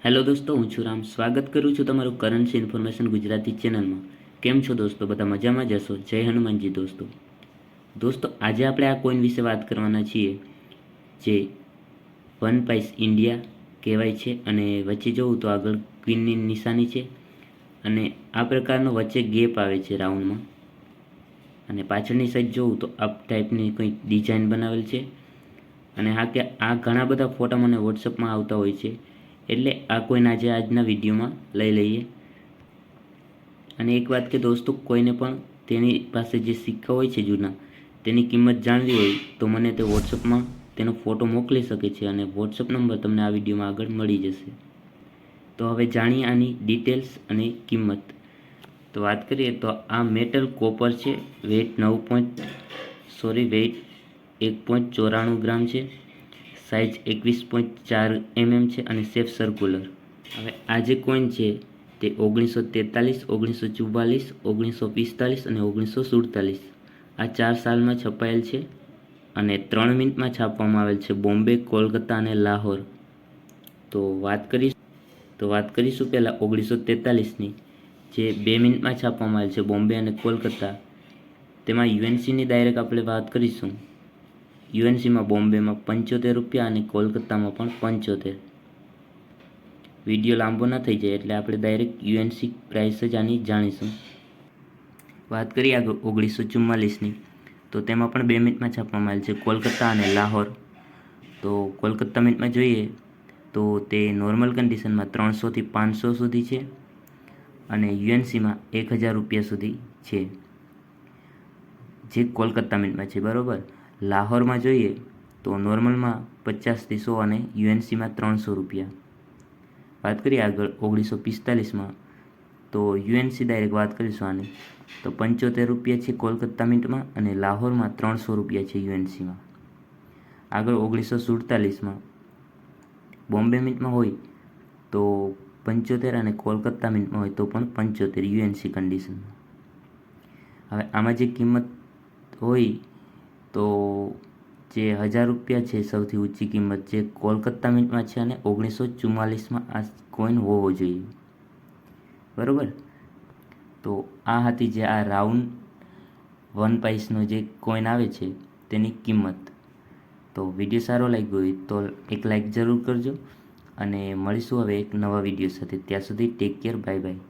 Hello દોસ્તો, હું છું રામ. સ્વાગત કરું છું તમારું કરન્સી ઇન્ફોર્મેશન ગુજરાતી ચેનલમાં. કેમ છો દોસ્તો? બધા મજામાં જ હશો. જય હનુમાનજી દોસ્તો આજે આપણે આ કોઈન વિશે વાત કરવાના છીએ જે વન પાઇસ ઇન્ડિયા કહેવાય છે અને વચ્ચે જોવું તો આગળ ક્વીનની નિશાની છે અને આ પ્રકારનો વચ્ચે ગેપ આવે છે રાઉન્ડમાં અને પાછળની સાઈડ જોવું તો આ ટાઈપની કંઈક ડિઝાઇન બનાવેલ છે અને આ ઘણા બધા ફોટા મને વોટ્સઅપમાં આવતા હોય છે એટલે આ કોઈન આજે આજના વિડીયોમાં લઈ લઈએ. અને એક વાત કે દોસ્તો, કોઈને પણ તેની પાસે જે સિક્કા હોય છે જૂના તેની કિંમત જાણવી હોય તો મને તે વોટ્સઅપમાં તેનો ફોટો મોકલી શકે છે અને વોટ્સઅપ નંબર તમને આ વિડીયોમાં આગળ મળી જશે. તો હવે જાણીએ આની ડિટેલ્સ અને કિંમત. તો વાત કરીએ તો આ મેટલ કોપર છે. વેઇટ 1.94 ગ્રામ છે. સાઇઝ 21.4 mm છે અને શેપ સર્ક્યુલર. હવે આ જે કોઈન છે તે 1943, 1944, 1945 અને 1947 આ 4 સાલમાં છપાયેલ છે અને 3 મિનિટમાં છાપવામાં આવેલ છે બોમ્બે, કોલકાતા અને લાહોર. તો વાત કરીશું પહેલાં 1943ની, જે 2 મિનિટમાં છાપવામાં આવેલ છે બોમ્બે અને કોલકાતા. તેમાં યુએનસીની ડાયરેક્ટ આપણે વાત કરીશું. યુએનસીમાં બોમ્બેમાં ₹75 અને કોલકાતામાં પણ 75. વિડીયો લાંબો ન થઈ જાય એટલે આપણે ડાયરેક્ટ યુએનસી પ્રાઇસ જ આની જાણીશું. વાત કરીએ આગળ 1944ની, તો તેમાં પણ 2 મિનિટમાં છાપવામાં આવેલ છે કોલકાતા અને લાહોર. તો કોલકાતા મિનિટમાં જોઈએ તો તે નોર્મલ કન્ડિશનમાં 300થી 500 સુધી છે અને યુએનસીમાં ₹1000 સુધી છે, જે કોલકાતા મિનિટમાં છે. બરાબર. લાહોરમાં જોઈએ તો નોર્મલમાં 50થી 100 અને યુએનસીમાં ₹300. વાત કરીએ આગળ 1945માં, તો યુએનસી ડાયરેક્ટ વાત કરીશું આની, તો ₹75 છે કોલકાતા મિનિટમાં અને લાહોરમાં ₹300 છે યુએનસીમાં. આગળ 1947માં બોમ્બે મિનિટમાં હોય તો 75 અને કોલકાતા મિનિટમાં હોય તો પણ 75 યુએનસી કન્ડિશનમાં. હવે આમાં જે કિંમત હોય તો જે ₹1000 છે સૌથી ઊંચી કિંમત, જે કોલકાતા મિનિટમાં છે અને 1944માં આ કોઈન હોવો જોઈએ. બરાબર. તો આ હતી જે આ રાઉન્ડ વન પાઇસનો જે કોઈન આવે છે તેની કિંમત. તો વિડીયો સારો લાગ્યો હોય તો એક લાઈક જરૂર કરજો અને મળીશું હવે એક નવા વિડીયો સાથે. ત્યાં સુધી ટેક કેર, બાય બાય.